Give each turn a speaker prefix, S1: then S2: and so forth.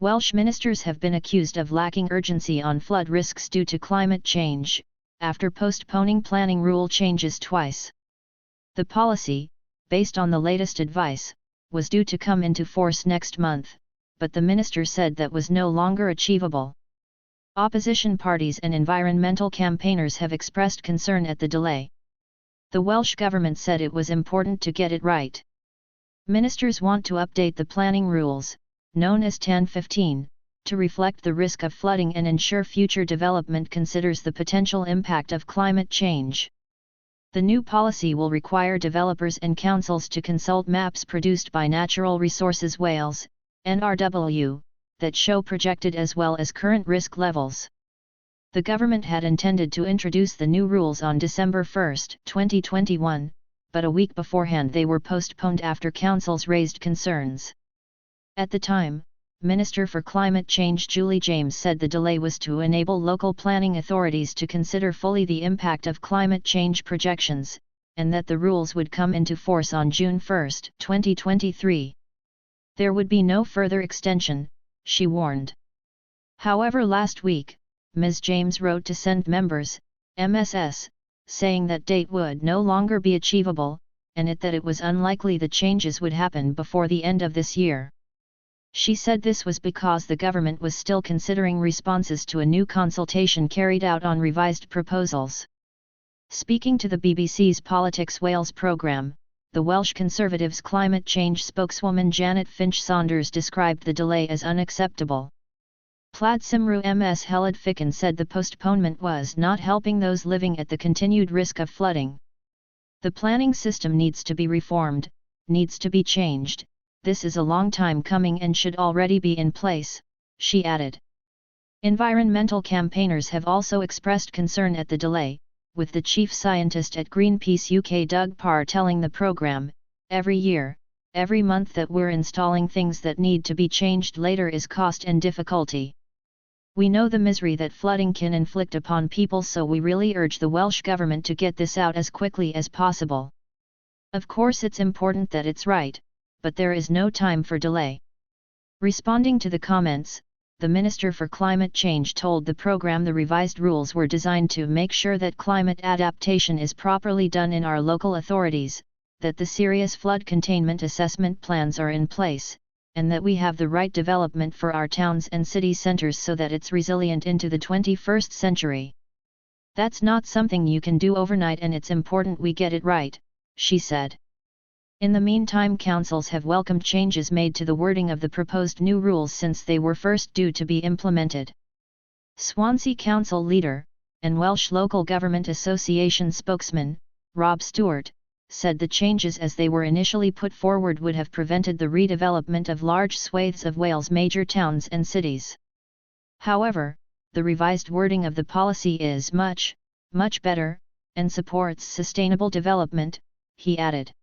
S1: Welsh ministers have been accused of lacking urgency on flood risks due to climate change, after postponing planning rule changes twice. The policy, based on the latest advice, was due to come into force next month, but the minister said that was no longer achievable. Opposition parties and environmental campaigners have expressed concern at the delay. The Welsh government said it was important to get it right. Ministers want to update the planning rules, known as 1015, to reflect the risk of flooding and ensure future development considers the potential impact of climate change. The new policy will require developers and councils to consult maps produced by Natural Resources Wales, NRW, that show projected as well as current risk levels. The government had intended to introduce the new rules on December 1, 2021, but a week beforehand they were postponed after councils raised concerns. At the time, Minister for Climate Change Julie James said the delay was to enable local planning authorities to consider fully the impact of climate change projections, and that the rules would come into force on June 1, 2023. There would be no further extension, she warned. However, last week, Ms. James wrote to Send members, MSS, saying that date would no longer be achievable, and that it was unlikely the changes would happen before the end of this year. She said this was because the government was still considering responses to a new consultation carried out on revised proposals. Speaking to the BBC's Politics Wales programme, the Welsh Conservatives' climate change spokeswoman Janet Finch-Saunders described the delay as unacceptable. Plaid Cymru Ms Heledd Fickan said the postponement was not helping those living at the continued risk of flooding. The planning system needs to be reformed, needs to be changed. This is a long time coming and should already be in place, she added. Environmental campaigners have also expressed concern at the delay, with the chief scientist at Greenpeace UK Doug Parr telling the programme, every year, every month that we're installing things that need to be changed later is cost and difficulty. We know the misery that flooding can inflict upon people, so we really urge the Welsh Government to get this out as quickly as possible. Of course it's important that it's right, but there is no time for delay. Responding to the comments, the Minister for Climate Change told the programme the revised rules were designed to make sure that climate adaptation is properly done in our local authorities, that the serious flood containment assessment plans are in place, and that we have the right development for our towns and city centres so that it's resilient into the 21st century. That's not something you can do overnight, and it's important we get it right, she said. In the meantime, councils have welcomed changes made to the wording of the proposed new rules since they were first due to be implemented. Swansea Council leader, and Welsh Local Government Association spokesman, Rob Stewart, said the changes as they were initially put forward would have prevented the redevelopment of large swathes of Wales' major towns and cities. However, the revised wording of the policy is much, much better, and supports sustainable development, he added.